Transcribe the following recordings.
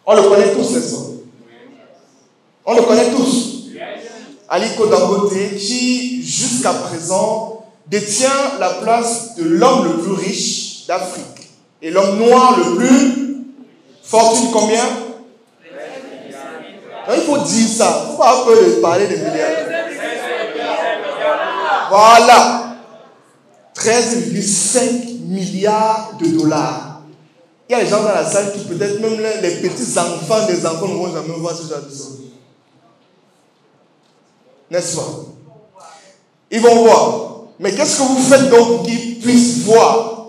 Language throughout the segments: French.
On le connaît tous, n'est-ce pas? On le connaît tous. Aliko Dangote, qui jusqu'à présent détient la place de l'homme le plus riche d'Afrique et l'homme noir le plus fortune combien? Non, il faut dire ça. Il ne faut pas peur de parler de milliards. Voilà. 13,5 milliards de dollars. Il y a des gens dans la salle qui peut-être même les petits enfants des enfants ne vont jamais voir ce genre de choses. N'est-ce pas? Ils vont voir. Mais qu'est-ce que vous faites donc pour qu'ils puissent voir?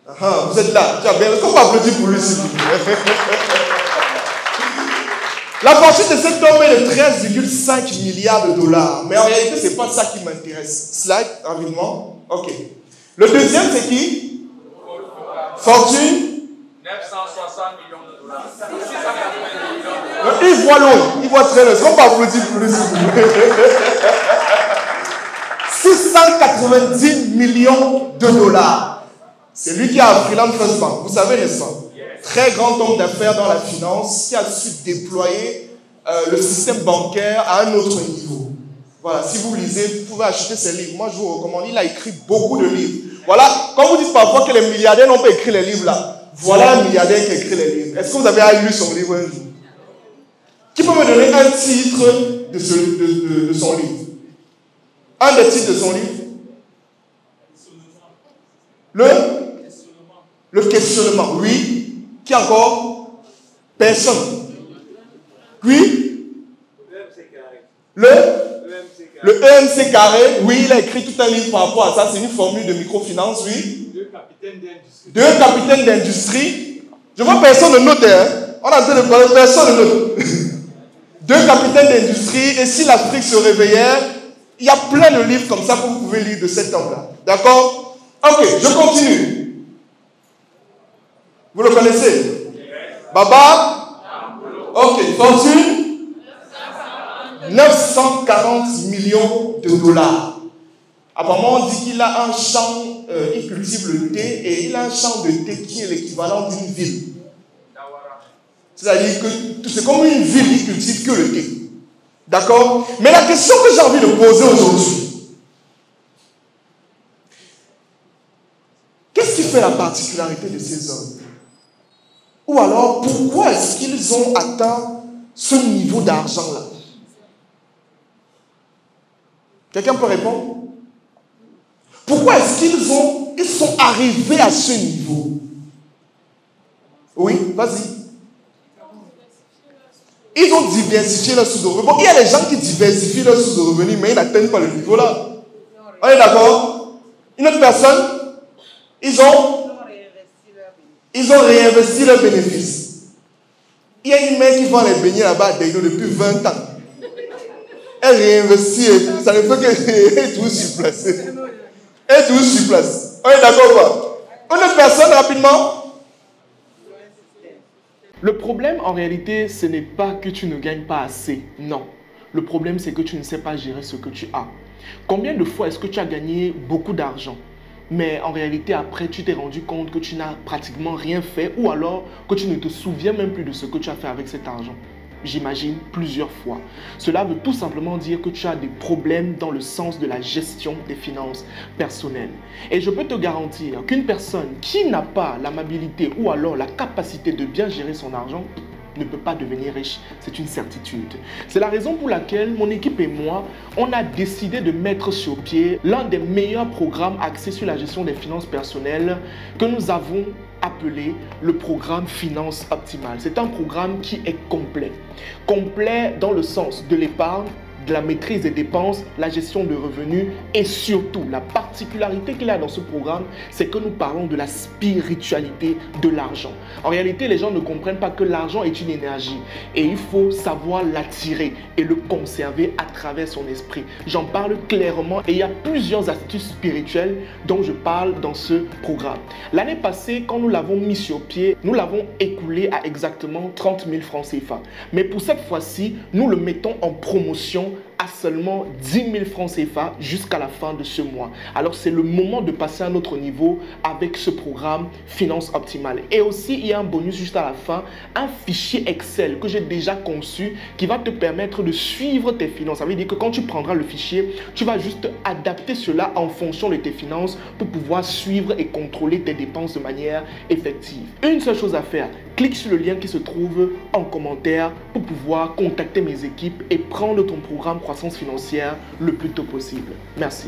Vous êtes là. Est-ce qu'on peut applaudir pour lui, s'il vous plaît? La fortune de cet homme est de 13,5 milliards de dollars. Mais en réalité, ce n'est pas ça qui m'intéresse. Slide, rapidement. OK. Le deuxième, c'est qui? Fortune 960 millions de dollars. Il voit l'autre. Il voit très loin. Est-ce qu'on peut applaudir pour lui, s'il vous plaît? 690 millions de dollars. C'est lui qui a appris Freeland First Bank. Vous savez, n'est-ce pas? Très grand homme d'affaires dans la finance qui a su déployer le système bancaire à un autre niveau. Voilà, si vous lisez, vous pouvez acheter ses livres. Moi, je vous recommande. Il a écrit beaucoup de livres. Voilà, quand vous dites parfois que les milliardaires n'ont pas écrit les livres là, voilà un milliardaire qui a écrit les livres. Est-ce que vous avez lu son livre un jour? Qui peut me donner un titre de son livre? Un des titres de son livre? Le questionnement. Oui. Qui encore? Personne. Oui. Le EMC carré. Oui, il a écrit tout un livre par rapport à ça. C'est une formule de microfinance, oui. Deux capitaines d'industrie. Je vois personne ne note. On a en train de parler, personne ne note. Deux capitaines d'industrie. Et si l'Afrique se réveillait, il y a plein de livres comme ça que vous pouvez lire de cet homme-là. D'accord? Ok, je continue. Vous le connaissez? Baba? Ok, fortune? 940 millions de dollars. Apparemment, on dit qu'il a un champ, il cultive le thé et il a un champ de thé qui est l'équivalent d'une ville. C'est-à-dire que c'est comme une ville, il cultive que le thé. D'accord? Mais la question que j'ai envie de poser aujourd'hui, qu'est-ce qui fait la particularité de ces hommes? Ou alors, pourquoi est-ce qu'ils ont atteint ce niveau d'argent-là? Quelqu'un peut répondre? Pourquoi est-ce qu'ils sont arrivés à ce niveau? Oui, vas-y. Ils ont diversifié leurs sources de revenus. Bon, il y a des gens qui diversifient leurs sources de revenus, mais ils n'atteignent pas le niveau là. On est d'accord? Une autre personne, ils ont réinvesti leurs bénéfices. Il y a une mère qui vend les beignets là-bas à Daïdo depuis 20 ans. Elle réinvestit et puis ça ne fait qu'elle est toujours sur place. Elle est toujours sur place. On est d'accord ou pas? Une autre personne, rapidement. Le problème, en réalité, ce n'est pas que tu ne gagnes pas assez. Non. Le problème, c'est que tu ne sais pas gérer ce que tu as. Combien de fois est-ce que tu as gagné beaucoup d'argent, mais en réalité, après, tu t'es rendu compte que tu n'as pratiquement rien fait ou alors que tu ne te souviens même plus de ce que tu as fait avec cet argent? J'imagine plusieurs fois. Cela veut tout simplement dire que tu as des problèmes dans le sens de la gestion des finances personnelles. Et je peux te garantir qu'une personne qui n'a pas l'amabilité ou alors la capacité de bien gérer son argent ne peut pas devenir riche, c'est une certitude. C'est la raison pour laquelle mon équipe et moi, on a décidé de mettre sur pied l'un des meilleurs programmes axés sur la gestion des finances personnelles que nous avons appelé le programme Finance Optimale. C'est un programme qui est complet. Complet dans le sens de l'épargne, de la maîtrise des dépenses, la gestion de revenus et surtout, la particularité qu'il y a dans ce programme, c'est que nous parlons de la spiritualité de l'argent. En réalité, les gens ne comprennent pas que l'argent est une énergie et il faut savoir l'attirer et le conserver à travers son esprit. J'en parle clairement et il y a plusieurs astuces spirituelles dont je parle dans ce programme. L'année passée, quand nous l'avons mis sur pied, nous l'avons écoulé à exactement 30 000 francs CFA. Mais pour cette fois-ci, nous le mettons en promotion à seulement 10 000 francs CFA jusqu'à la fin de ce mois. Alors, c'est le moment de passer à un autre niveau avec ce programme Finance Optimale. Et aussi, il y a un bonus juste à la fin, un fichier Excel que j'ai déjà conçu qui va te permettre de suivre tes finances. Ça veut dire que quand tu prendras le fichier, tu vas juste adapter cela en fonction de tes finances pour pouvoir suivre et contrôler tes dépenses de manière effective. Une seule chose à faire, clique sur le lien qui se trouve en commentaire pour pouvoir contacter mes équipes et prendre ton programme croissance financière le plus tôt possible. Merci.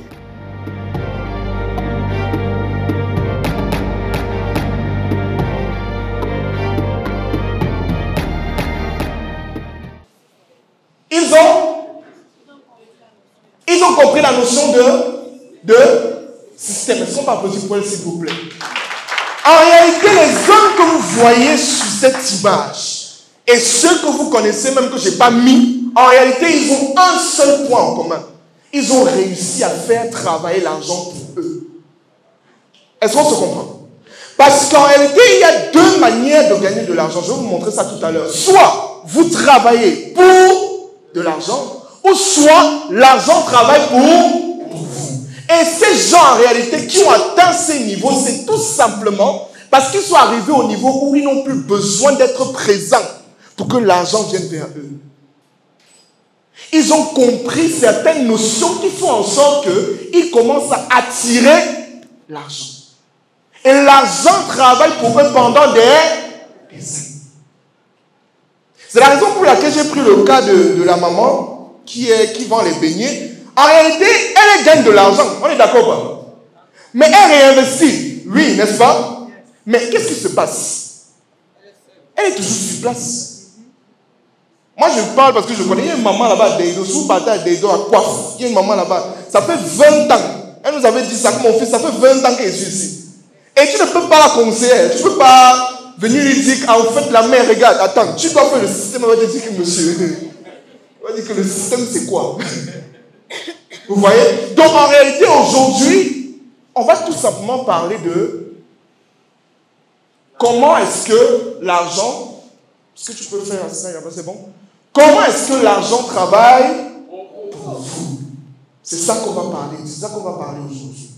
Ils ont compris la notion de système. Est-ce qu'on peut applaudir pour elle, s'il vous plaît? En réalité, les hommes que vous voyez sur cette image et ceux que vous connaissez, même que je n'ai pas mis, en réalité, ils ont un seul point en commun. Ils ont réussi à faire travailler l'argent pour eux. Est-ce qu'on se comprend? Parce qu'en réalité, il y a deux manières de gagner de l'argent. Je vais vous montrer ça tout à l'heure. Soit vous travaillez pour de l'argent, ou soit l'argent travaille pour vous. Et ces gens, en réalité, qui ont atteint ces niveaux, c'est tout simplement parce qu'ils sont arrivés au niveau où ils n'ont plus besoin d'être présents pour que l'argent vienne vers eux. Ils ont compris certaines notions qui font en sorte qu'ils commencent à attirer l'argent. Et l'argent travaille pour eux pendant des années. C'est la raison pour laquelle j'ai pris le cas de la maman qui vend les beignets. En réalité, elle gagne de l'argent. On est d'accord pas? Mais elle réinvestit. Oui, n'est-ce pas? Mais qu'est-ce qui se passe? Elle est toujours sur place. Moi, je parle parce que je connais. Il y a une maman là-bas, Deido. Si vous partez à Deido, à Coiffe, il y a une maman là-bas. Ça fait 20 ans. Elle nous avait dit ça, que mon fils, ça fait 20 ans qu'elle est ici. Et tu ne peux pas la conseiller. Tu ne peux pas venir lui dire, ah, en fait, la mère, regarde, attends, tu dois faire le système. Elle va te dire que monsieur. Elle va dire que le système, c'est quoi? Vous voyez? Donc, en réalité, aujourd'hui, on va tout simplement parler de comment est-ce que l'argent, est-ce que tu peux faire ça, c'est bon? Comment est-ce que l'argent travaille pour vous? C'est ça qu'on va parler. C'est ça qu'on va parler aujourd'hui.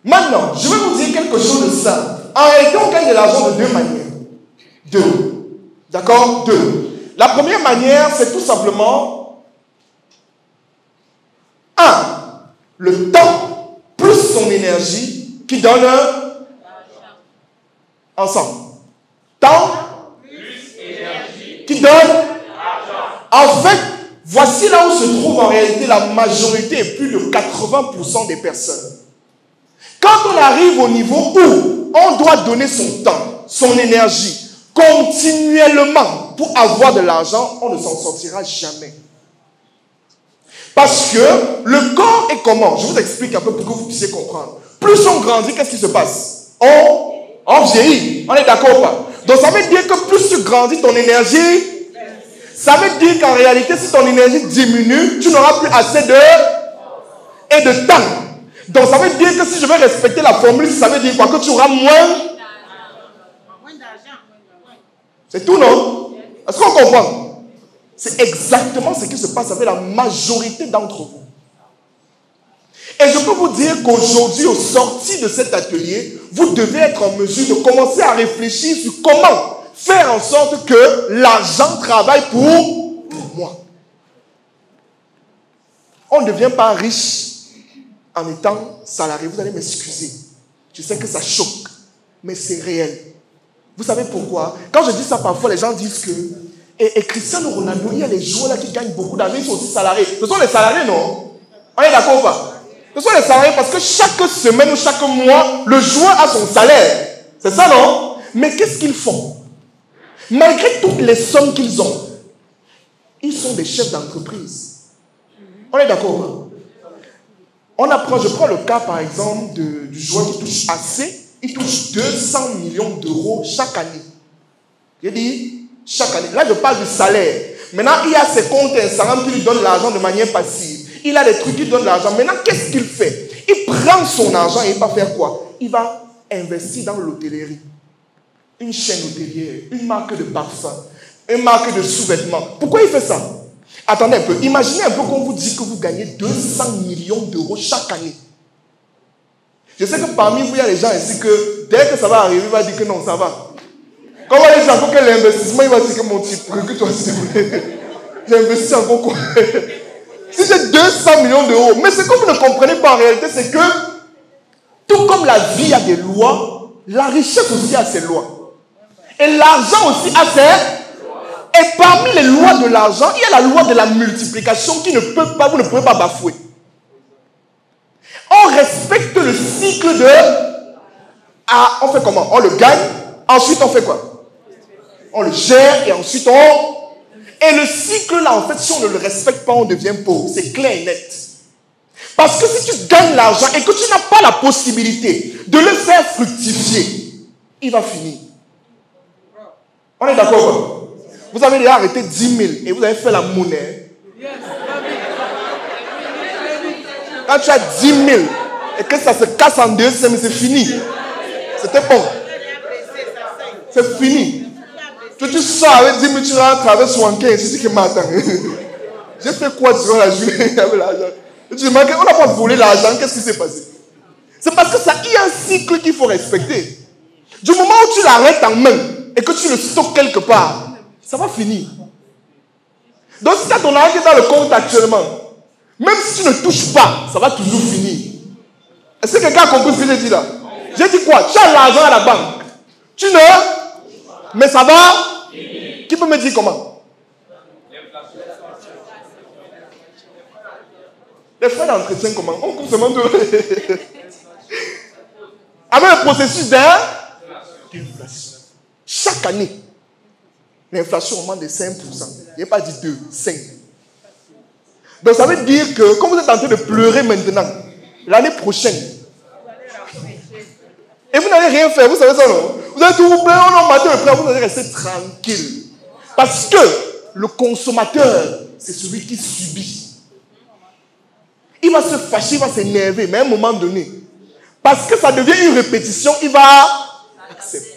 Maintenant, je vais vous dire quelque chose de ça. En réalité, on gagne de l'argent de deux manières. Deux. D'accord? Deux. La première manière, c'est tout simplement le temps plus son énergie qui donne ensemble. Temps plus énergie qui donne argent. En fait, voici là où se trouve en réalité la majorité et plus de 80% des personnes. Quand on arrive au niveau où on doit donner son temps, son énergie, continuellement pour avoir de l'argent, on ne s'en sortira jamais. Parce que le corps est comment? Je vous explique un peu pour que vous puissiez comprendre. Plus on grandit, qu'est-ce qui se passe? On vieillit. On est d'accord ou pas? Donc ça veut dire que plus tu grandis, ton énergie, ça veut dire qu'en réalité, si ton énergie diminue, tu n'auras plus assez de temps. Donc ça veut dire que si je veux respecter la formule, ça veut dire quoi? Que tu auras moins d'argent. C'est tout, non? Est-ce qu'on comprend? C'est exactement ce qui se passe avec la majorité d'entre vous. Et je peux vous dire qu'aujourd'hui, au sorti de cet atelier, vous devez être en mesure de commencer à réfléchir sur comment faire en sorte que l'argent travaille pour moi. On ne devient pas riche en étant salarié. Vous allez m'excuser. Je sais que ça choque, mais c'est réel. Vous savez pourquoi? Quand je dis ça parfois, les gens disent que et Cristiano Ronaldo, il y a les joueurs là qui gagnent beaucoup d'argent, ils sont aussi salariés. Ce sont les salariés, non? On est d'accord ou pas? Ce sont les salariés parce que chaque semaine ou chaque mois, le joueur a son salaire. C'est ça, non? Mais qu'est-ce qu'ils font? Malgré toutes les sommes qu'ils ont, ils sont des chefs d'entreprise. On est d'accord ou pas? Je prends le cas par exemple du joueur qui touche assez, il touche 200 millions d'euros chaque année. J'ai dit chaque année. Là, je parle du salaire. Maintenant, il y a ses comptes Instagram qui lui donnent l'argent de manière passive. Il a des trucs qui donnent l'argent. Maintenant, qu'est-ce qu'il fait? Il prend son argent et il va faire quoi? Il va investir dans l'hôtellerie. Une chaîne hôtelière, une marque de parfum, une marque de sous-vêtements. Pourquoi il fait ça? Attendez un peu. Imaginez un peu qu'on vous dit que vous gagnez 200 millions d'euros chaque année. Je sais que parmi vous, il y a des gens ici que dès que ça va arriver, il va dire que non, ça va. Quand on va dire encore quel investissement, il va dire que mon type, recule-toi s'il te plaît. J'ai investi encore quoi. Si c'est 200 millions d'euros. Mais ce que vous ne comprenez pas en réalité, c'est que tout comme la vie a des lois, la richesse aussi a ses lois. Et l'argent aussi a ses... Et parmi les lois de l'argent, il y a la loi de la multiplication qui ne peut pas, vous ne pouvez pas bafouer. On respecte le cycle de... Ah, on fait comment? On le gagne, ensuite on fait quoi? On le gère et ensuite on... Et le cycle là, en fait, si on ne le respecte pas, on devient pauvre. C'est clair et net. Parce que si tu gagnes l'argent et que tu n'as pas la possibilité de le faire fructifier, il va finir. On est d'accord quoi? Vous avez déjà arrêté 10 000 et vous avez fait la monnaie. Quand tu as 10 000 et que ça se casse en deux, c'est fini. C'était bon. C'est fini. Tu sors avec 10 000, tu rentres avec 75, c'est ce qui m'attend. J'ai fait quoi durant la journée avec l'argent? Tu demandes, on n'a pas volé l'argent, qu'est-ce qui s'est passé? C'est parce que ça, il y a un cycle qu'il faut respecter. Du moment où tu l'arrêtes en main et que tu le stockes quelque part, ça va finir. Donc si tu as ton argent qui est dans le compte actuellement, même si tu ne touches pas, ça va toujours finir. Est-ce que quelqu'un a compris ce que j'ai dit là? J'ai dit quoi? Tu as l'argent à la banque. Tu ne... Mais ça va? Qui peut me dire comment? Les frais d'entretien, comment? On coupe seulement de... Avec le processus d'inflation. Chaque année, l'inflation augmente de 5%. Il n'y a pas dit 2, 5. Donc ça veut dire que, comme vous êtes en train de pleurer maintenant, l'année prochaine, et vous n'allez rien faire, vous savez ça non? Vous allez tout vous plaire, on matin le prix, vous allez rester tranquille. Parce que le consommateur, c'est celui qui subit. Il va se fâcher, il va s'énerver, mais à un moment donné, parce que ça devient une répétition, il va accepter.